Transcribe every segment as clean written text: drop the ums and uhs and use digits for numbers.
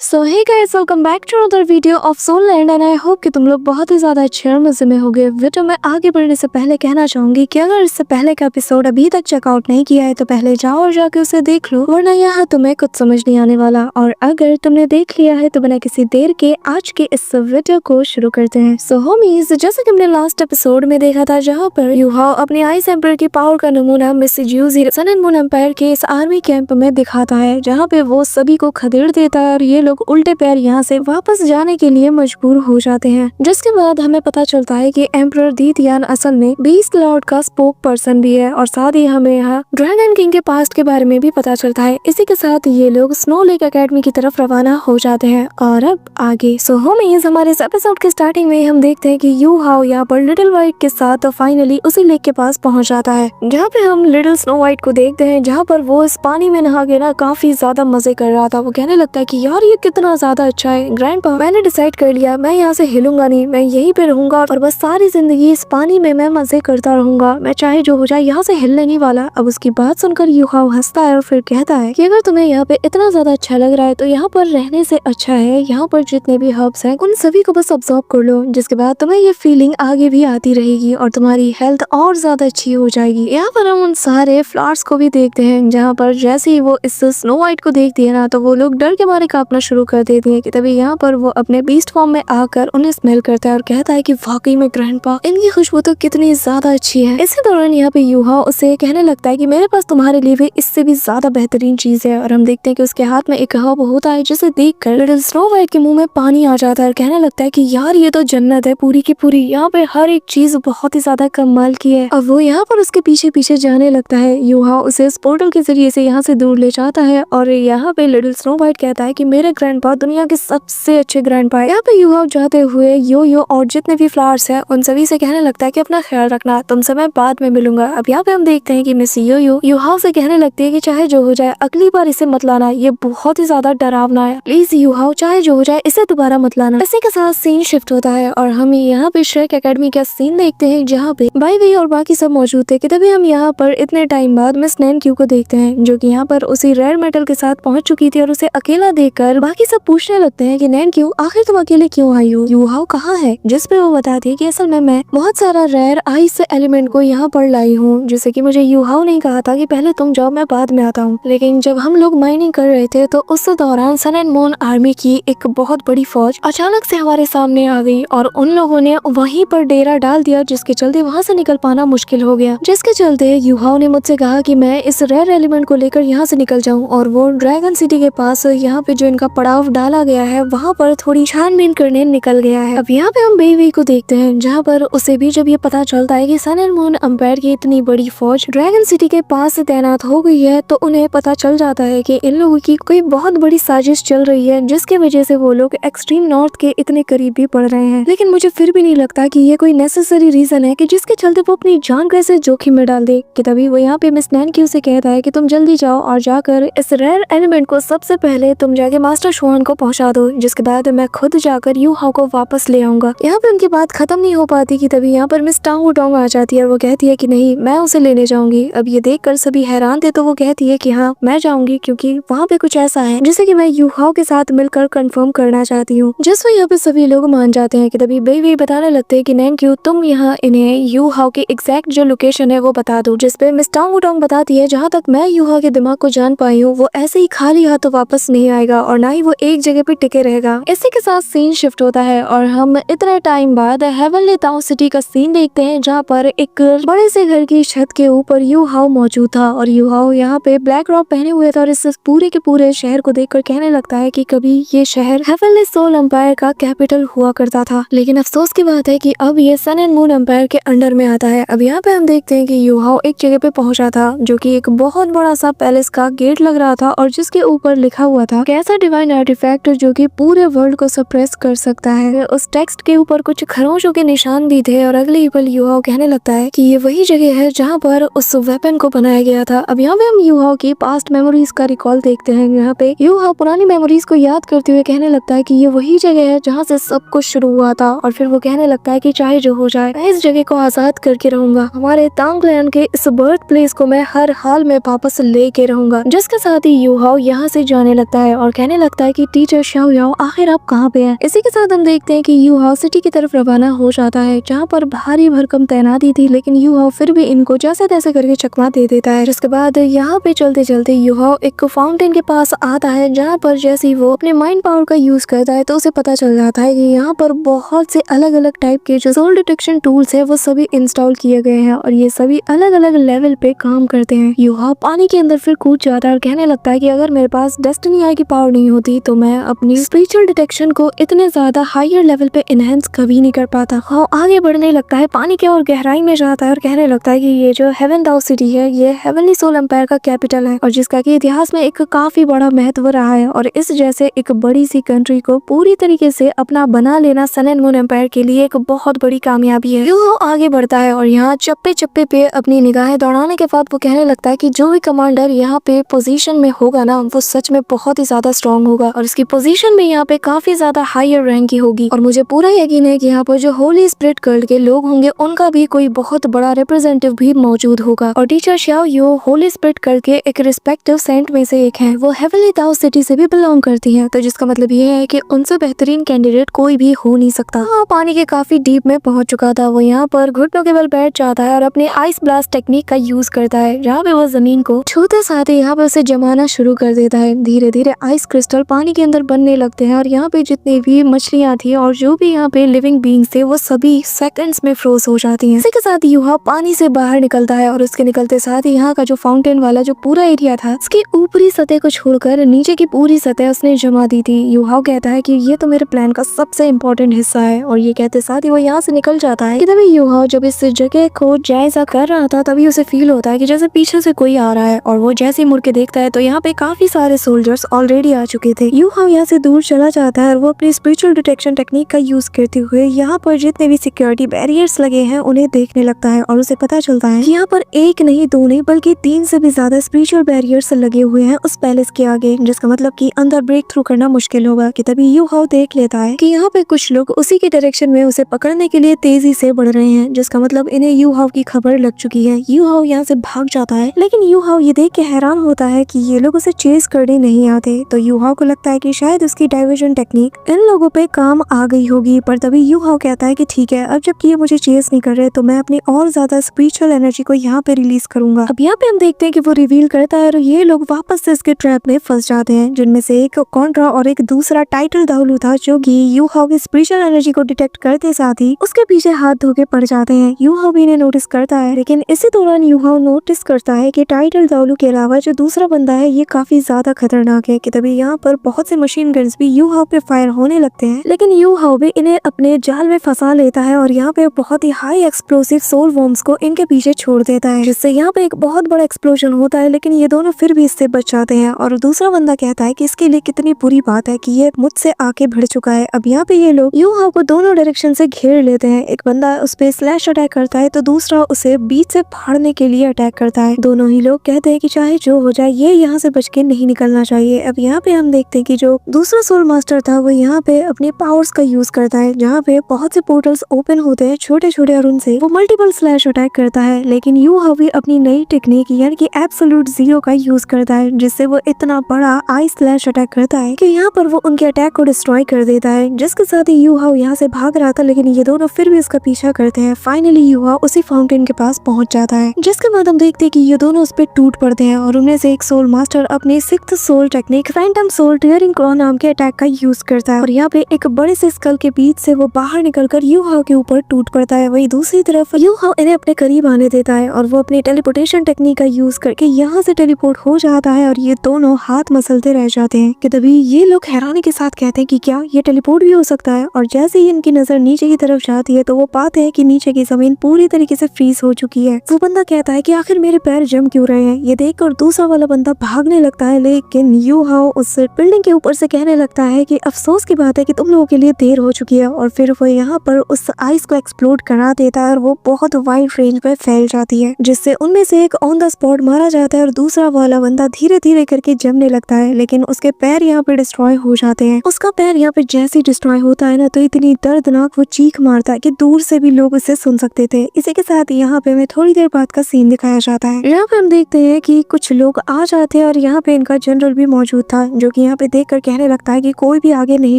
So hey guys, welcome back to another video of Soul Land and I hope कि तुम लोग बहुत ही ज्यादा अच्छे और मजे में होगे। वीडियो में आगे बढ़ने से पहले कहना चाहूंगी कि अगर इससे पहले का एपिसोड अभी तक चेकआउट नहीं किया है तो पहले जाओ और जाके उसे देख लो, वरना यहाँ तुम्हें कुछ समझ नहीं आने वाला। और अगर तुमने देख लिया है तो बिना किसी देर के आज के इस वीडियो को शुरू करते हैं। सो होमीज, जैसे कि हमने लास्ट एपिसोड में देखा था जहाँ पर यूहाओ अपनी आइस एम्पायर की पावर का नमूना मिस यूजी सन एंड मून एम्पायर के इस आर्मी कैंप में दिखाता है, जहाँ पे वो सभी को खदेड़ देता है और ये लोग उल्टे पैर यहाँ से वापस जाने के लिए मजबूर हो जाते हैं। जिसके बाद हमें पता चलता है कि एम्परर दीतियान असल में बीस्ट लॉर्ड का स्पोक पर्सन भी है और साथ ही हमें यहाँ ड्रैगन किंग के पास्ट के बारे में भी पता चलता है। इसी के साथ ये लोग स्नो लेक एकेडमी की तरफ रवाना हो जाते हैं। और अब आगे होमीज, हमारे इस एपिसोड के स्टार्टिंग में हम देखते हैं कि यूहाओ यहाँ पर लिटिल व्हाइट के साथ फाइनली उसी लेक के पास पहुंच जाता है, जहाँ पे हम लिटिल स्नो व्हाइट को देखते हैं, जहाँ पर वो इस पानी में नहा के ना काफी ज्यादा मजे कर रहा था। वो कहने लगता है कि यार ये कितना ज्यादा अच्छा है ग्रैंडपा, मैंने डिसाइड कर लिया मैं यहाँ से हिलूंगा नहीं, मैं यहीं पे रहूंगा और बस सारी जिंदगी इस पानी में मैं मजे करता रहूंगा, मैं चाहे जो हो जाए यहाँ से हिलने नहीं वाला। अब उसकी बात सुनकर यूहाओ हंसता है और फिर कहता है कि अगर तुम्हें यहाँ पे इतना ज्यादा अच्छा लग रहा है तो यहाँ पर रहने से अच्छा है यहाँ पर जितने भी हर्ब्स हैं उन सभी को बस ऑब्जर्व कर लो, जिसके बाद तुम्हें ये फीलिंग आगे भी आती रहेगी और तुम्हारी हेल्थ और ज्यादा अच्छी हो जाएगी। यहाँ पर हम उन सारे फ्लावर्स को भी देखते हैं, जहाँ पर जैसे ही वो इस स्नो व्हाइट को देखती है ना तो वो लोग डर के मारे कांपना शुरू कर देती है। कि तभी यहाँ पर वो अपने बीस्ट फॉर्म में आकर उन्हें स्मेल करता है और कहता है कि वाकई में ग्रैंडपा, इनकी खुशबू तो कितनी ज्यादा अच्छी है। इसी दौरान यहाँ पे यूहाओ उसे कहने लगता है कि मेरे पास तुम्हारे लिए भी इससे भी ज्यादा बेहतरीन चीज है। और हम देखते हैं कि उसके हाथ में एक हर्ब होता है, जिसे देखकर लिटिल स्नो व्हाइट के मुंह में पानी आ जाता है और कहने लगता है कि यार ये तो जन्नत है पूरी की पूरी, यहाँ पे हर एक चीज बहुत ही ज्यादा कमाल की है। अब वो यहाँ पर उसके पीछे पीछे जाने लगता है। यूहाओ उसे इस पोर्टल के जरिए से यहाँ से दूर ले जाता है और यहाँ पे लिटिल स्नो व्हाइट कहता है कि मेरे ग्रैंडपा दुनिया के सबसे अच्छे ग्रैंडपा। यहाँ पे यूहाओ जाते हुए यो और जितने भी फ्लावर्स हैं उन सभी से कहने लगता है कि अपना ख्याल रखना, तुमसे मैं बाद में मिलूंगा। अब यहाँ पे हम देखते हैं कि मिस यो यूहाओ से कहने लगती है कि चाहे जो हो जाए अगली बार इसे मत लाना, ये बहुत ही ज्यादा डरावना है, प्लीज यूहाओ चाहे जो हो जाए इसे दोबारा मत लाना। इसी के साथ सीन शिफ्ट होता है और हम यहाँ पे श्रेक एकेडमी का सीन देखते हैं, जहाँ पे बाई और बाकी सब मौजूद थे। कि तभी हम यहाँ पर इतने टाइम बाद मिस नैनक्यू को देखते हैं, जो कि यहाँ पर उसी रेयर मेटल के साथ पहुंच चुकी थी और उसे अकेला देखकर बाकी सब पूछने लगते हैं कि नैनक्यू आखिर तुम अकेले क्यों आई हो, यूहाओ कहाँ है। जिस पे वो बताती है कि असल में मैं बहुत सारा रेयर आइस एलिमेंट को यहाँ पर लाई हूँ, जिससे कि मुझे यूहाओ ने कहा था कि पहले तुम जाओ मैं बाद में आता हूँ। लेकिन जब हम लोग माइनिंग कर रहे थे तो उस दौरान सन एंड मून आर्मी की एक बहुत बड़ी फौज अचानक से हमारे सामने आ गई और उन लोगों ने वहीं पर डेरा डाल दिया, जिसके चलते वहाँ से निकल पाना मुश्किल हो गया। जिसके चलते यूहाओ ने मुझसे कहा कि मैं इस रेयर एलिमेंट को लेकर यहाँ से निकल जाऊँ और वो ड्रैगन सिटी के पास यहाँ पे जो इनका पड़ाव डाला गया है वहाँ पर थोड़ी छानबीन करने निकल गया है। अब यहाँ पे हम बेबी को देखते हैं, जहाँ पर उसे भी जब ये पता चलता है कि सन एंड मून एम्पायर की इतनी बड़ी फौज ड्रैगन सिटी के पास तैनात हो गई है तो उन्हें पता चल जाता है कि इन लोगों की कोई बहुत बड़ी साजिश चल रही है, जिसके वजह से वो लोग एक्सट्रीम नॉर्थ के इतने करीब भी पड़ रहे हैं। लेकिन मुझे फिर भी नहीं लगता कि ये कोई नेसेसरी रीजन है कि जिसके चलते वो अपनी जान कैसे जोखिम में डाल दे। कि तभी वो यहाँ पे मिस नैनक्यू से कहता है कि तुम जल्दी जाओ और जाकर इस रेयर एलिमेंट को सबसे पहले तुम जाके मास्टर शुआन को पहुंचा दो, जिसके बाद मैं खुद जाकर यूहाओ को वापस ले आऊंगा। यहाँ पे उनकी बात खत्म नहीं हो पाती कि तभी यहाँ पर मिस टांग वुडोंग आ जाती है और वो कहती है कि नहीं मैं उसे लेने जाऊंगी। अब ये देखकर सभी हैरान थे तो वो कहती है कि हाँ मैं जाऊंगी, क्योंकि वहाँ पे कुछ ऐसा है जिसे कि मैं यूहाओ के साथ मिलकर कंफर्म करना चाहती हूँ। जिस पर यहाँ पे सभी लोग मान जाते हैं। कि तभी बेबी बताने लगते हैं कि नैनक्यू तुम यहाँ इन्हें यूहाओ की एग्जैक्ट जो लोकेशन है वो बता दो। जिस पे मिस टांग वुडोंग बताती है जहाँ तक मैं यूहाओ के दिमाग को जान पाई हूँ वो ऐसे ही खाली हाथों वापस नहीं आएगा और ना ही वो एक जगह पे टिके रहेगा। इसी के साथ सीन शिफ्ट होता है और हम इतने टाइम बाद हेवनली टाउन सिटी का सीन देखते हैं, जहाँ पर एक बड़े से घर की छत के ऊपर यूहाओ मौजूद था और यूहाओ यहाँ पे ब्लैक रॉब पहने हुए था और इस पूरे के पूरे शहर को देखकर कहने लगता है कि कभी ये शहर हेवनली सोल एम्पायर का कैपिटल हुआ करता था। लेकिन अफसोस की बात है कि अब ये सन एंड मून एम्पायर के अंडर में आता है। अब यहाँ पे हम देखते हैं कि यूहाओ एक जगह पे पहुंचा था, जो कि एक बहुत बड़ा सा पैलेस का गेट लग रहा था और जिसके ऊपर लिखा हुआ था कैसा डिवाइन आर्टिफैक्ट जो कि पूरे वर्ल्ड को सप्रेस कर सकता है। उस टेक्स्ट के ऊपर कुछ खरोंचों के निशान भी थे और अगले ही पल यूहाओ कहने लगता है कि ये वही जगह है जहाँ पर उस वेपन को बनाया गया था। अब यहाँ पे हम यूहाओ की पास्ट मेमोरीज का रिकॉल देखते हैं। यहाँ पे यूहाओ पुरानी मेमोरीज को याद करते हुए कहने लगता है कि ये वही जगह है जहाँ से सब कुछ शुरू हुआ था और फिर वो कहने लगता है कि चाहे जो हो जाए मैं इस जगह को आजाद करके रहूंगा, हमारे तांगलैंड के इस बर्थ प्लेस को मैं हर हाल में वापस लेके रहूंगा। जिसके साथ ही यूहाओ यहाँ से जाने लगता है और कहने लगता है कि टीचर शाओ याओ आखिर आप कहाँ पे हैं। इसी के साथ हम देखते हैं कि यू हाओ सिटी की तरफ रवाना हो जाता है, जहाँ पर भारी भरकम तैनाती थी, लेकिन यू हाओ फिर भी इनको जैसे तैसे करके चकमा दे देता है। उसके बाद यहाँ पे चलते चलते यू हाओ एक फाउंटेन के पास आता है, जहाँ पर जैसे ही वो अपने माइंड पावर का यूज करता है तो उसे पता चल जाता है कि यहाँ पर बहुत से अलग अलग टाइप के जो सोल डिटेक्शन टूल्स है वो सभी इंस्टॉल किए गए हैं और ये सभी अलग अलग लेवल पे काम करते हैं। यू हाओ पानी के अंदर फिर कूद जाता है और कहने लगता है कि अगर मेरे पास डेस्टिनी आई की पावर नहीं होती तो मैं अपनी स्पिरिचुअल डिटेक्शन को इतने ज्यादा हायर लेवल पे एनहेंस कभी नहीं कर पाता। हाँ, आगे बढ़ने लगता है, पानी के और गहराई में जाता है और कहने लगता है कि ये जो हेवन दाओ सिटी है ये हेवनली सोल एम्पायर का कैपिटल है और जिसका कि इतिहास में एक काफी बड़ा महत्व रहा है और इस जैसे एक बड़ी सी कंट्री को पूरी तरीके से अपना बना लेना सन एंड मून एम्पायर के लिए एक बहुत बड़ी कामयाबी है। यू आगे बढ़ता है और यहाँ चप्पे चप्पे पे अपनी निगाहें दौड़ाने के बाद वो कहने लगता है कि जो भी कमांडर यहाँ पे पोजीशन में होगा ना वो सच में बहुत ही ज्यादा स्ट्रॉन्ग होगा और इसकी पोजीशन भी यहाँ पे काफी ज्यादा हायर रैंक की होगी और मुझे पूरा यकीन है कि यहाँ पर जो होली स्पिरिट कल्ट के लोग होंगे उनका भी कोई बहुत बड़ा रिप्रेजेंटेटिव भी मौजूद होगा। और टीचर शाओ यो होली स्पिरिट कल्ट के एक रिस्पेक्टिव सेंट में से एक है, वो हेवनली दाओ सिटी से भी बिलोंग करती है, तो जिसका मतलब ये है कि उनसे बेहतरीन कैंडिडेट कोई भी हो नहीं सकता। पानी के काफी डीप में पहुंच चुका था, वो यहाँ पर घुटनों के बल बैठ जाता है और अपने आइस ब्लास्ट टेक्निक का यूज करता है, जहाँ पे वो जमीन को छूते साथ ही यहाँ पे उसे जमाना शुरू कर देता है। धीरे धीरे आइस क्रिस्टल पानी के अंदर बनने लगते हैं और यहाँ पे जितनी भी मछलियाँ थी और जो भी यहाँ पे लिविंग बींग्स थे वो सभी सेकंड्स में फ्रोज हो जाती हैं। इसी के साथ यू हाओ पानी से बाहर निकलता है और उसके निकलते साथ ही यहाँ का जो फाउंटेन वाला जो पूरा एरिया था उसकी ऊपरी सतह को छोड़कर नीचे की पूरी सतह उसने जमा दी थी। यू हाओ कहता है कि ये तो मेरे प्लान का सबसे इम्पोर्टेंट हिस्सा है और ये कहते साथ ही वो यहाँ से निकल जाता है। तभी यू हाओ जब इस जगह को जायजा कर रहा था तभी उसे फील होता है कि जैसे पीछे से कोई आ रहा है और वो जैसे ही मुड़ के देखता है तो यहाँ पे काफी सारे सोल्जर्स ऑलरेडी आ चुके थे। यू हाओ यहाँ से दूर चला जाता है और वो अपनी स्पिरिचुअल डिटेक्शन टेक्निक का यूज करते हुए यहाँ पर जितने भी सिक्योरिटी बैरियर्स लगे हैं उन्हें देखने लगता है और उसे पता चलता है कि यहाँ पर एक नहीं दो नहीं बल्कि 3 से भी ज्यादा स्पिरिचुअल बैरियर्स लगे हुए हैं उस पैलेस के आगे, जिसका मतलब कि अंदर ब्रेक थ्रू करना मुश्किल होगा। कि तभी यू हाओ देख लेता है कि यहाँ पे कुछ लोग उसी के डायरेक्शन में उसे पकड़ने के लिए तेजी से बढ़ रहे हैं, जिसका मतलब इन्हें यू हाओ की खबर लग चुकी है। यू हाओ यहाँ से भाग जाता है, लेकिन यू हाओ ये देख के हैरान होता है कि ये लोग उसे चेस करने नहीं आते। तो यू हाओ को लगता है कि शायद उसकी डाइवर्जन टेक्निक इन लोगों पे काम आ गई होगी, पर तभी यू हाओ कहता है कि ठीक है, अब जब ये मुझे चेस नहीं कर रहे तो मैं अपनी और ज्यादा स्पिरिचुअल एनर्जी को यहाँ पे रिलीज करूंगा। अब यहाँ पे हम देखते हैं कि वो रिवील करता है और ये लोग वापस से इसके ट्रैप में फंस जाते हैं, जिनमें से एक कॉन्ट्रा और एक दूसरा टाइटल दाउलू था, जो कि यू हाओ की स्पिरिचुअल एनर्जी को डिटेक्ट करते साथ ही उसके पीछे हाथ धो के पड़ जाते हैं। यू हाओ भी इन्हें नोटिस करता है, लेकिन इसी दौरान यू हाओ नोटिस करता है कि टाइटल दाउलू के अलावा जो दूसरा बंदा है ये काफी ज्यादा खतरनाक है। कि तभी यहाँ पर बहुत से मशीन गन्स भी यू हाओ पे फायर होने लगते हैं, लेकिन यू हाओ भी इन्हें अपने जाल में फंसा लेता है और यहाँ पे बहुत ही हाई एक्सप्लोसिव सोल वॉर्म्स को इनके पीछे छोड़ देता है, जिससे यहाँ पे एक बहुत बड़ा एक्सप्लोजन होता है, लेकिन ये दोनों फिर भी इससे बच जाते हैं। और दूसरा बंदा कहता है कि इसके लिए कितनी बुरी बात है कि ये मुझसे आके भिड़ चुका है। अब यहाँ पे ये लोग यू हाओ को दोनों डायरेक्शन से घेर लेते हैं, एक बंदा उस पे स्लैश अटैक करता है तो दूसरा उसे बीच से फाड़ने के लिए अटैक करता है। दोनों ही लोग कहते हैं कि चाहे जो हो जाए ये यहाँ से बच के नहीं निकलना चाहिए। अब यहाँ पे हम देखते हैं कि जो दूसरा सोल मास्टर था वो यहाँ पे अपने पावर्स का यूज करता है, जहाँ पे बहुत से पोर्टल्स ओपन होते हैं छोटे छोटे और उनसे वो मल्टीपल स्लैश अटैक करता है, लेकिन यू हाओ भी अपनी नई टेक्निक यानी कि एब्सोल्यूट जीरो का यूज करता है, जिससे वो इतना बड़ा आई स्लैश अटैक करता है कि यहाँ पर वो उनके अटैक को डिस्ट्रॉय कर देता है, जिसके साथ ही यू हाओ यहाँ से भाग रहा था, लेकिन ये दोनों फिर भी इसका पीछा करते हैं। फाइनली यू हाओ उसी फाउंटेन के पास पहुंच जाता है, जिसके बाद हम देखते हैं कि ये दोनों उस पे टूट पड़ते हैं और उनमें से एक सोल मास्टर अपनी 6th soul technique phantom soul tearing claw नाम के अटैक का यूज करता है और यहाँ पे एक बड़े से स्कल के बीच से वो बाहर निकलकर यू हाओ के ऊपर टूट पड़ता है। वही दूसरी तरफ यू हाओ इन्हें अपने करीब आने देता है और वो अपनी टेलीपोर्टेशन टेक्निक का यूज करके यहाँ से टेलीपोर्ट हो जाता है और ये दोनों हाथ मसलते रह जाते हैं। कि तभी ये लोग हैरानी के साथ कहते हैं कि क्या ये टेलीपोर्ट भी हो सकता है, और जैसे ही इनकी नजर नीचे की तरफ जाती है तो वो पाते हैं कि नीचे की जमीन पूरी तरीके से फ्रीज हो चुकी है। वो बंदा कहता है कि आखिर मेरे पैर जम क्यों रहे हैं। ये देखकर दूसरा वाला बंदा भागने लगता है, लेकिन यू हाओ उस बिल्डिंग के ऊपर से कहने लगता है कि अफसोस की बात है कि तुम लोगों के लिए देर हो चुकी है, और फिर वो यहाँ पर उस आइस को एक्सप्लोड करा देता है और वो बहुत वाइड रेंज पे फैल जाती है, जिससे उनमें से एक ऑन द स्पॉट मारा जाता है और दूसरा वाला बंदा धीरे धीरे करके जमने लगता है, लेकिन उसके पैर यहाँ पे डिस्ट्रॉय हो जाते हैं। उसका पैर यहाँ पे जैसे डिस्ट्रॉय होता है ना तो इतनी दर्दनाक वो चीख मारता है कि दूर से भी लोग उसे सुन सकते थे। इसी के साथ यहाँ पे हमें थोड़ी देर बाद का सीन दिखाया जाता है। यहाँ पे हम देखते हैं कि कुछ लोग आ जाते हैं और यहाँ पे इनका जनरल भी मौजूद था, जो कि यहाँ पे देखकर कहने लगता है कि कोई भी आगे नहीं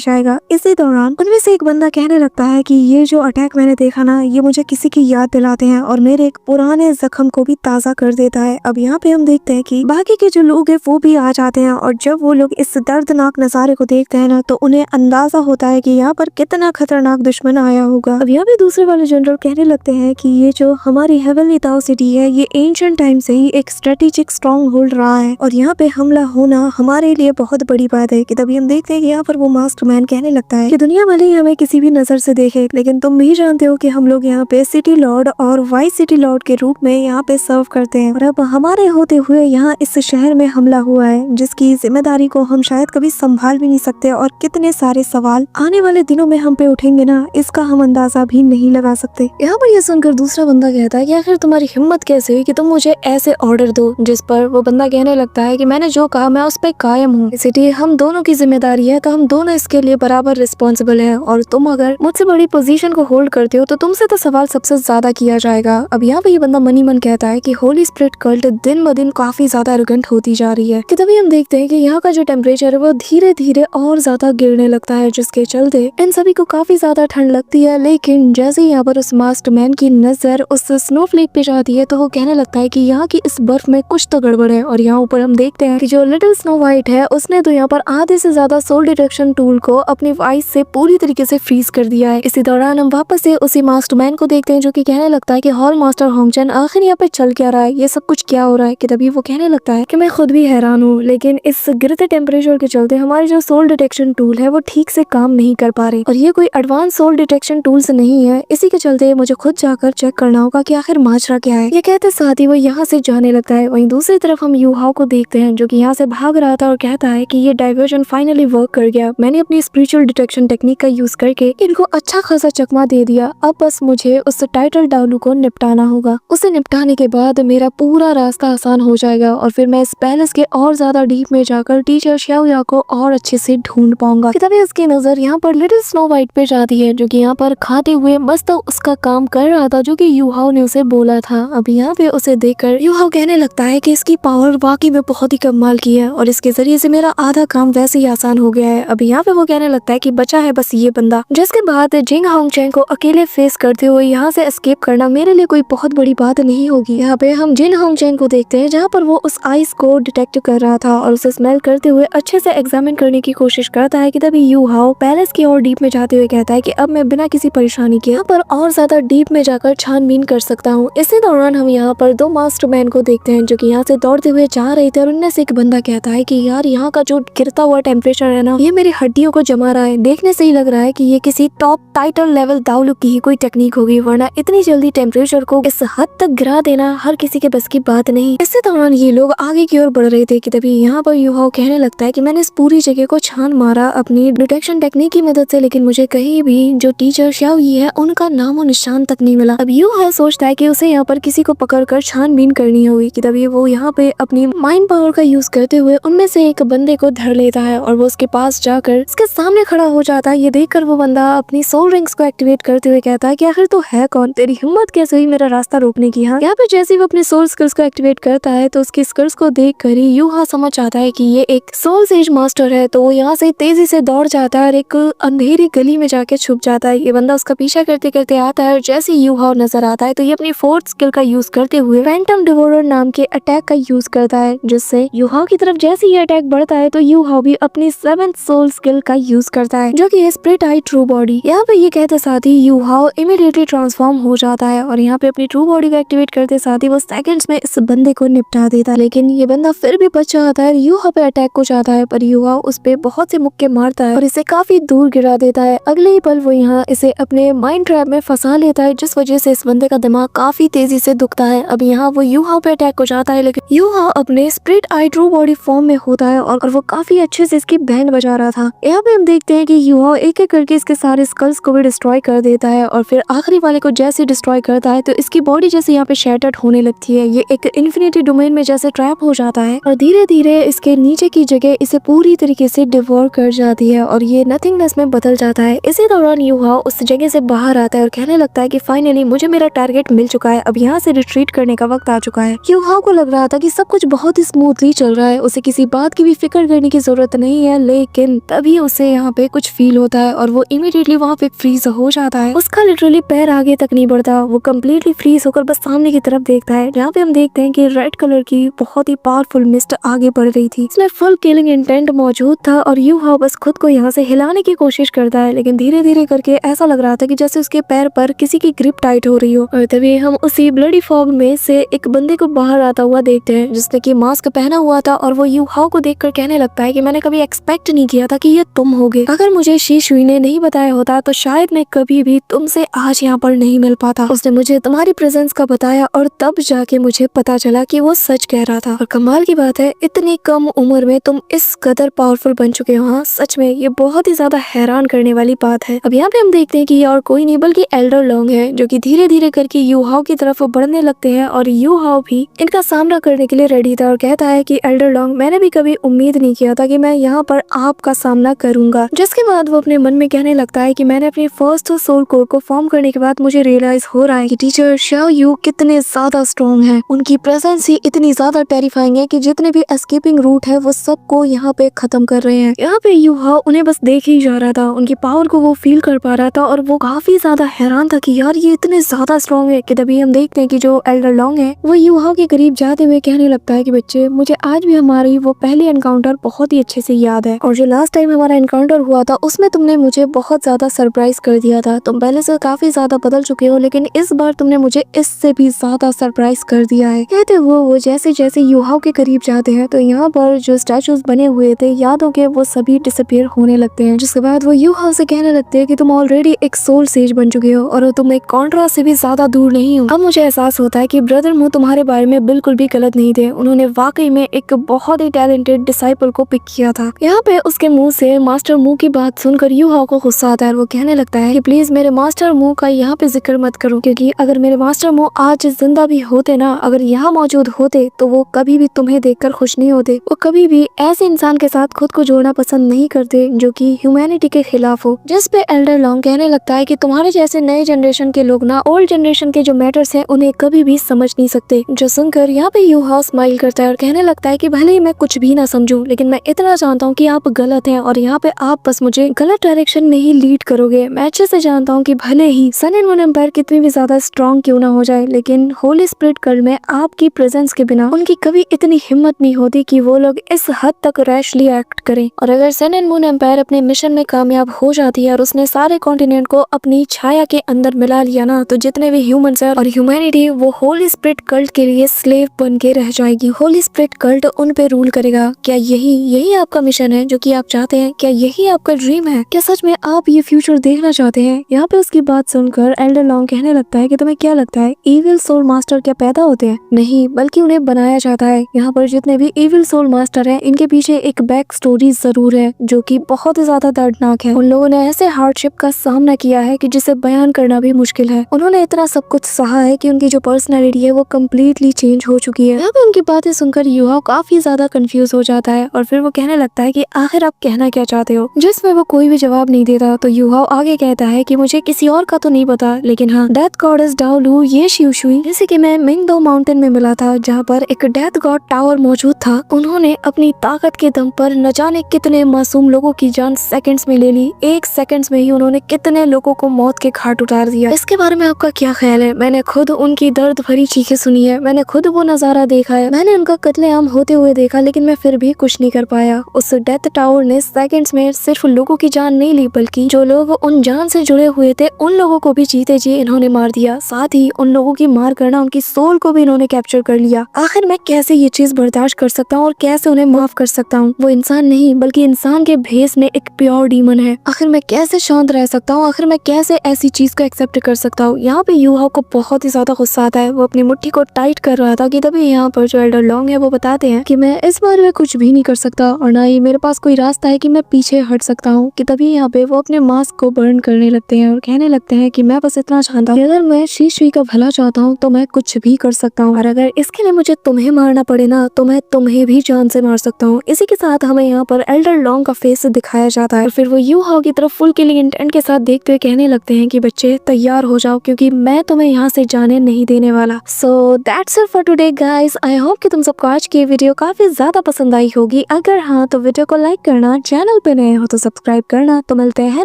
जाएगा। इसी दौरान उनमें से एक बंदा कहने लगता है कि ये जो अटैक मैंने देखा ना, ये मुझे किसी की याद दिलाते हैं और मेरे एक पुराने जख्म को भी ताज़ा कर देता है। अब यहाँ पे हम देखते हैं कि बाकी के जो लोग हैं वो भी आ जाते हैं और जब वो लोग इस दर्दनाक नज़ारे को देखते हैं ना, तो उन्हें अंदाजा होता है कि यहाँ पर कितना खतरनाक दुश्मन आया होगा। अब यहाँ पे दूसरे वाले जनरल कहने लगते हैं कि ये जो हमारी हेवनली ताओ सिटी है, ये एंशिएंट टाइम से ही एक स्ट्रेटेजिक स्ट्रॉन्ग होल्ड रहा है और यहाँ पे हमला होना हमारे लिए बहुत बड़ी बात है। कि तभी हम देखते हैं कि यहाँ पर वो मास्टरमाइंड कहने लगता है कि दुनिया भले ही हमें किसी भी नजर से देखे, लेकिन तुम भी जानते हो कि हम लोग यहाँ पे सिटी लॉर्ड और वाइस सिटी लॉर्ड के रूप में यहाँ पे सर्व करते हैं और अब हमारे होते हुए यहाँ इस शहर में हमला हुआ है, जिसकी जिम्मेदारी को हम शायद कभी संभाल भी नहीं सकते और कितने सारे सवाल आने वाले दिनों में हम पे उठेंगे ना, इसका हम अंदाजा भी नहीं लगा सकते। यहाँ पर यह सुनकर दूसरा बंदा कहता है कि आखिर तुम्हारी हिम्मत कैसे हुई कि तुम मुझे ऐसे ऑर्डर दो। जिस पर वो बंदा कहने लगता है कि मैंने जो कहा मैं उस पर कायम हूँ। सिटी हम दोनों की जिम्मेदारी है, तो हम दोनों इसके लिए बराबर रिस्पॉन्सिबल है और तुम अगर मुझसे बड़ी पोजीशन को होल्ड करते हो तो तुमसे तो सवाल सबसे ज्यादा किया जाएगा। अब यहाँ पे ये बंदा मनी मन कहता है कि होली स्पिरिट कल्ट दिन ब दिन काफी ज्यादा एरोगेंट होती जा रही है। कि तभी हम देखते हैं कि यहाँ का जो टेम्परेचर है वो धीरे धीरे और ज्यादा गिरने लगता है, जिसके चलते इन सभी को काफी ज्यादा ठंड लगती है। लेकिन जैसे ही यहाँ पर उस मास्टरमैन की नजर उस स्नोफ्लेक पे जाती है तो वो कहने लगता है कि यहाँ की इस बर्फ में कुछ तो गड़बड़ है। और यहाँ ऊपर हम देखते हैं कि जो लिटिल स्नो वाइट है उसने तो यहाँ पर आधे से ज्यादा सोल डिटेक्शन टूल को अपनी वाइस से पूरी तरीके से फ्रीज कर दिया है। इसी दौरान हम वापस से उसी मास्टरमैन को देखते हैं जो कि कहने लगता है कि हॉल मास्टर होंगचन आखिर यहाँ पे चल क्या रहा है, ये सब कुछ क्या हो रहा है। कि तभी वो कहने लगता है कि मैं खुद भी हैरान हूँ, लेकिन इस गिरते टेम्परेचर के चलते हमारे जो सोल डिटेक्शन टूल है वो ठीक से काम नहीं कर पा रहे और ये कोई एडवांस सोल डिटेक्शन टूल्स नहीं है। इसी के चलते मुझे खुद जाकर चेक करना होगा कि आखिर माजरा क्या है। ये कहते साथ ही वो यहाँ से जाने लगता है। वहीं दूसरी तरफ हम यूहाओ को देखते हैं जो कि यहाँ से भाग रहा था और कहता है कि ये डाइवर्जन फाइनली वर्क कर गया। मैंने अपनी स्पिरिचुअल डिटेक्शन टेक्निक का यूज करके इनको अच्छा खासा चकमा दे दिया। अब बस मुझे उस टाइटल डालू को निपटाना होगा। उसे निपटाने के बाद मेरा पूरा रास्ता आसान हो जाएगा और फिर मैं इस पैलेस के और ज्यादा डीप में जाकर टीचर शाओया को और अच्छे से ढूंढ पाऊंगा। तभी उसकी नजर यहाँ पर लिटिल स्नो वाइट पे जाती है जो कि यहाँ पर खाते हुए मस्त उसका काम कर रहा था जो कि यूहाओ ने उसे बोला था। अब यहाँ पे उसे देखकर यूहाओ कहने लगता है कि इसकी पावर वाकई में बहुत ही कमाल की है और इसके जरिए से मेरा आधा काम वैसे ही आसान हो गया है। अब यहाँ पे वो कहने लगता है कि बचा है बस ये बंदा। जिसके बाद जिंग होंगचैन को अकेले फेस करते हुए यहाँ से एस्केप करना मेरे लिए कोई बहुत बड़ी बात नहीं होगी। यहाँ पे हम जिन होंगचैन को देखते हैं जहाँ पर वो उस आइस को डिटेक्ट कर रहा था और उसे स्मेल करते हुए अच्छे से एग्जामिन करने की कोशिश करता है। कि तभी यूहाओ पैलेस की और डीप में जाते हुए कहता है कि अब मैं बिना किसी परेशानी के यहाँ पर और ज्यादा डीप में जाकर छानबीन कर सकता हूँ। इसी दौरान हम यहाँ पर दो मास्टरमैन को देखते हैं जो कि यहाँ से दौड़ते हुए जा रहे थे और उनमें से एक बंदा कहता है कि यार यहाँ का जो गिरता हुआ टेम्परेचर है ना, ये मेरी हड्डियों को जमा रहा है। देखने से ही लग रहा है कि ये किसी टॉप टाइटल लेवल दावलू की ही कोई टेक्निक होगी, वरना इतनी जल्दी टेम्परेचर को इस हद तक गिरा देना हर किसी के बस की बात नहीं। इसी दौरान ये लोग आगे की ओर बढ़ रहे थे कि तभी यहाँ पर यूहाओ कहने लगता है कि मैंने इस पूरी जगह को छान मारा अपनी डिटेक्शन टेक्निक की मदद से, लेकिन मुझे कहीं भी जो टीचर शाओई है उनका नामो निशान तक नहीं मिला। अब यूहाओ सोचता है कि उसे यहाँ पर किसी को पकड़कर छानबीन करनी होगी। कि तभी वो यहाँ पे अपनी माइंड पावर का यूज करते हुए उनमें से एक बंदे को धर लेता है और वो उसके पास जाकर उसके सामने खड़ा हो जाता है। ये देखकर वो बंदा अपनी सोल रिंग्स को एक्टिवेट करते हुए कहता है कि आखिर तो है कौन, तेरी हिम्मत कैसे हुई मेरा रास्ता रोकने की। यहाँ पे जैसे ही वो अपने सोल स्किल्स को एक्टिवेट करता है तो उसकी स्किल्स को देख कर ही यूहा समझ आता है कि ये एक सोल सेज मास्टर है। तो वो यहाँ से तेजी से दौड़ जाता है और एक अंधेरी गली में जाके छुप जाता है। ये बंदा उसका पीछा करते करते आता है और जैसे ही यूहा नजर आता है तो ये अपनी फोर्थ स्किल का यूज करते हुए फैंटम डिवोरर नाम के अटैक का यूज करता है, जिससे यूहा की तरफ जैसे ही अटैक बढ़ता है तो यूहा भी अपनी 7th सोल स्किल का यूज करता है जो कि है स्प्लिट आई ट्रू बॉडी। यहाँ पे ये कहते साथ ही यूहा इमीडिएटली ट्रांसफॉर्म हो जाता है और यहाँ पे अपनी ट्रू बॉडी का एक्टिवेट करते साथ ही वो सेकंड्स में इस बंदे को निपटा देता है। लेकिन ये बंदा फिर भी बच जाता है, यूहा पे अटैक को जाता है पर यूहा उस पे बहुत से मुक्के मारता है और इसे काफी दूर गिरा देता है। अगले ही पल वो यहाँ इसे अपने माइंड ट्रैप में फंसा लेता है, जिस वजह से इस बंदे का दिमाग काफी तेजी से दुखता है। अब यहाँ वो यूहा पे अटैक को जाता है लेकिन यूहा अपने स्प्लिट आई ट्रू बॉडी फॉर्म में होता है और वो काफी अच्छे से इसकी बैंड बजा रहा था। यहाँ पे हम देखते हैं कि यूहा एक एक करके इसके सारे स्कल्स को भी डिस्ट्रॉय कर देता है और फिर आखिरी वाले को जैसे डिस्ट्रॉय करता है तो इसकी बॉडी जैसे यहाँ पे शैटर्ड होने लगती है। ये एक इन्फिनिटी डोमेन में जैसे ट्रैप हो जाता है और धीरे धीरे इसके नीचे की जगह इसे पूरी तरीके से डिवोर कर जाती है और ये नथिंगनेस में बदल जाता है। इसी दौरान यूहा उस जगह से बाहर आता है और कहने लगता है कि फाइनली मुझे मेरा टारगेट मिल चुका है, अब यहाँ से रिट्रीट करने का वक्त आ चुका है। यूहा को लग रहा था कि सब कुछ बहुत ही स्मूथली चल रहा है, उसे किसी बात की भी फिक्र करने की जरूरत नहीं है, लेकिन तभी उसे यहाँ पे कुछ फील होता है और वो इमीडिएटली वहाँ पे फ्रीज हो जाता है। उसका लिटरली पैर आगे तक नहीं बढ़ता, वो कम्प्लीटली फ्रीज होकर बस सामने की तरफ देखता है, जहाँ पे हम देखते हैं कि रेड कलर की बहुत ही पावरफुल मिस्ट आगे बढ़ रही थी। इसमें फुल किलिंग इंटेंट मौजूद था और यू हाउ बस खुद को यहाँ से हिलाने की कोशिश करता है, लेकिन धीरे धीरे करके ऐसा लग रहा था कि जैसे उसके पैर पर किसी की ग्रिप टाइट हो रही हो। और तभी हम उसी ब्लडी फॉग में से एक बंदे को बाहर आता हुआ देखते हैं, जिसने की मास्क पहना हुआ था और वो यू हाउ को देखकर कहने लगता है कि मैंने कभी एक्सपेक्ट नहीं किया था कि ये तुम होगे। अगर मुझे शी शुई ने नहीं बताया होता तो शायद मैं कभी भी तुमसे आज यहाँ पर नहीं मिल पाता। उसने मुझे तुम्हारी प्रेजेंस का बताया और तब जाके मुझे पता चला कि वो सच कह रहा था। और कमाल की बात है, इतनी कम उम्र में तुम इस कदर पावरफुल बन चुके हो। हाँ, सच में ये बहुत ही ज्यादा हैरान करने वाली बात है। अब यहाँ पे हम देखते हैं कि ये और कोई नहीं बल्कि एल्डर लॉन्ग है, जो कि धीरे धीरे करके यू हाउ की तरफ बढ़ने लगते हैं और यू हाउ भी इनका सामना करने के लिए रेडी था और कहता है कि एल्डर लॉन्ग, मैंने भी कभी उम्मीद नहीं किया था कि मैं यहाँ पर आपका सामना करूंगा। जिसके बाद वो अपने मन में कहने लगता है कि मैंने अपने फर्स्ट सोल कोर को फॉर्म करने के बाद मुझे रियलाइज हो रहा है कि टीचर शाओ यू कितने ज्यादा स्ट्रॉन्ग है। उनकी प्रेजेंस ही इतनी ज्यादा टेरिफाइंग है कि जितने भी एस्केपिंग रूट है वो सबको यहाँ पे खत्म कर रहे हैं। यहाँ पे यू हाउ उन्हें बस देख ही जा रहा था, उनकी पावर को वो फील कर पा रहा था और वो काफी ज्यादा हैरान था कि यार ये इतने ज्यादा स्ट्रॉन्ग है। कि तभी हम देखते हैं कि जो एल्डर लॉन्ग है वो यू हाउ के करीब जाते हुए कहने लगता है कि बच्चे, मुझे आज भी हमारी वो पहली एनकाउंटर बहुत ही अच्छे से याद है और जो लास्ट टाइम हमारा एनकाउंटर हुआ था उसमें तुमने मुझे बहुत ज्यादा सरप्राइज कर दिया था। तुम पहले से काफी ज्यादा बदल चुके हो, लेकिन इस बार तुमने मुझे इससे भी ज्यादा सरप्राइज कर दिया है। कहते वो जैसे जैसे यू हाउ के करीब जाते हैं तो यहाँ पर जो स्टैचूज बने हुए थे यादों के, वो सभी डिसअपीयर होने लगते हैं। जिसके बाद वो यू हाउ से कहने लगते हैं कि तुम ऑलरेडी एक सोल सेज बन चुके हो और तुम एक कॉन्ट्रा से भी ज्यादा दूर नहीं हो। अब मुझे एहसास होता है कि ब्रदर मू तुम्हारे बारे में बिल्कुल भी गलत नहीं थे, उन्होंने वाकई में एक बहुत ही टैलेंटेड डिसाइपल को पिक किया था। यहाँ पे उसके मुंह से मास्टर मू की बात सुनकर यू हाउ को गुस्सा आता है और वो कहने लगता है कि प्लीज मेरे मास्टर मू का यहाँ पे जिक्र मत करो, क्योंकि अगर मेरे मास्टर मू आज जिंदा भी होते ना, अगर यहाँ मौजूद होते तो वो कभी भी तुम्हें देखकर खुश नहीं होते। वो कभी भी ऐसे इंसान के साथ खुद को जोड़ना पसंद नहीं करते जो कि ह्यूमैनिटी के खिलाफ हो। जिस पे एल्डर लॉन्ग कहने लगता है कि तुम्हारे जैसे नए जनरेशन के लोग ना ओल्ड जनरेशन के जो मैटर्स हैं उन्हें कभी भी समझ नहीं सकते। जो सुनकर यहाँ पे यू हाउ स्माइल करता है और कहने लगता है कि भले ही मैं कुछ भी ना समझूं, लेकिन मैं इतना जानता हूँ कि आप गलत हैं और यहाँ पे आप बस मुझे गलत डायरेक्शन में ही लीड करोगे। मैं अच्छे से जानता हूँ कि भले ही सन एंड मून एम्पायर कितनी भी ज्यादा स्ट्रॉन्ग क्यों ना हो जाए, लेकिन होली स्पिरिट कल्ट में आपकी प्रेजेंस के बिना उनकी कभी इतनी हिम्मत नहीं होती कि वो लोग इस हद तक रैशली एक्ट करें। और अगर सन एंड मून एम्पायर अपने मिशन में कामयाब हो जाती है और उसने सारे कॉन्टिनेंट को अपनी छाया के अंदर मिला लिया ना, तो जितने भी ह्यूमंस है और ह्यूमैनिटी वो होली स्पिरिट कल्ट के लिए स्लेव बन के रह जाएगी। होली स्पिरिट कल्ट उन पे रूल करेगा। क्या यही आपका मिशन है जो कि आप चाहते हैं? क्या यही आपका ड्रीम है? क्या सच में आप ये फ्यूचर देखना चाहते हैं? यहाँ पे उसकी बात सुनकर एल्डर लॉन्ग कहने लगता है कि तुम्हें क्या लगता है इविल सोल मास्टर क्या पैदा होते हैं? नहीं, बल्कि उन्हें बनाया जाता है। यहाँ पर जितने भी इविल सोल मास्टर हैं इनके पीछे एक बैक स्टोरी जरूर है जो कि बहुत ही ज्यादा दर्दनाक है। उन लोगों ने ऐसे हार्डशिप का सामना किया है कि जिसे बयान करना भी मुश्किल है। उन्होंने इतना सब कुछ सहा है कि उनकी जो पर्सनैलिटी है वो कम्प्लीटली चेंज हो चुकी है। यहाँ पे उनकी बातें सुनकर यू हाउ काफी ज्यादा कंफ्यूज हो जाता है और फिर वो कहने लगता है कि आखिर आप कहना क्या चाहते हो? जिसमें वो कोई भी जवाब नहीं देता तो यू हाउ आगे कहता है कि मुझे किसी और का तो नहीं पता, लेकिन हाँ, डेथ गॉडेस डाओ लू ये शी शुई जैसे कि मैं मिंगदो माउंटेन में मिला था जहाँ पर एक डेथ गॉड टावर मौजूद था। उन्होंने अपनी ताकत के दम पर न जाने कितने मासूम लोगों की जान सेकंड्स में ले ली। एक सेकंड्स में ही उन्होंने कितने लोगों को मौत के घाट उतार दिया। इसके बारे में आपका क्या ख्याल है? मैंने खुद उनकी दर्द भरी चीखें सुनी है, मैंने खुद वो नजारा देखा है, मैंने उनका कत्लेआम होते हुए देखा, लेकिन मैं फिर भी कुछ नहीं कर पाया। उस डेथ टावर ने सेकंड्स में सिर्फ लोगों की जान नहीं ली, बल्कि जो लोग उन जान से जुड़े हुए थे उन लोगों को भी जीते जी इन्होंने मार दिया। साथ ही उन लोगों की मार करना उनकी सोल को भी इन्होंने कैप्चर कर लिया। आखिर मैं कैसे ये चीज बर्दाश्त कर सकता हूँ और कैसे उन्हें माफ कर सकता हूँ? वो इंसान नहीं बल्कि इंसान के भेस में एक प्योर डीमन है। आखिर मैं कैसे शांत रह सकता हूँ? आखिर मैं कैसे ऐसी चीज को एक्सेप्ट कर सकता हूँ? यहाँ पे यू हाउ को बहुत ही ज्यादा गुस्सा आता है। वो अपनी मुट्ठी को टाइट कर रहा था कि तभी यहाँ पर जो एल्डर लॉन्ग है वो बताते हैं कि मैं इस बारे में कुछ भी नहीं कर सकता और ना ही मेरे पास कोई रास्ता है कि मैं पीछे हट सकता हूँ। कि तभी यहाँ पे वो अपने मास्क को बर्न करने लगते हैं और कहने लगते हैं कि मैं बस इतना चाहता हूँ, अगर मैं शी शुई का भला चाहता हूँ तो मैं कुछ भी कर सकता हूँ, और अगर इसके लिए मुझे तुम्हें मारना पड़े ना तो मैं तुम्हें भी जान से मार सकता हूँ। इसी के साथ हमें यहाँ पर एल्डर लॉन्ग का फेस दिखाया जाता है और फिर वो यू हाउ की तरफ फुल किलिंग इंटेंट के साथ देखते हुए कहने लगते हैं कि बच्चे तैयार हो जाओ, क्योंकि मैं तुम्हें यहाँ से जाने नहीं देने वाला। So that's it for today guys. I hope कि तुम सबको आज की वीडियो काफी ज्यादा पसंद आई होगी। होगी? अगर हाँ तो वीडियो को लाइक करना, चैनल पे नए हो तो सब्सक्राइब करना। तो मिलते हैं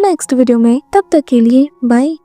नेक्स्ट वीडियो में, तब तक के लिए बाय।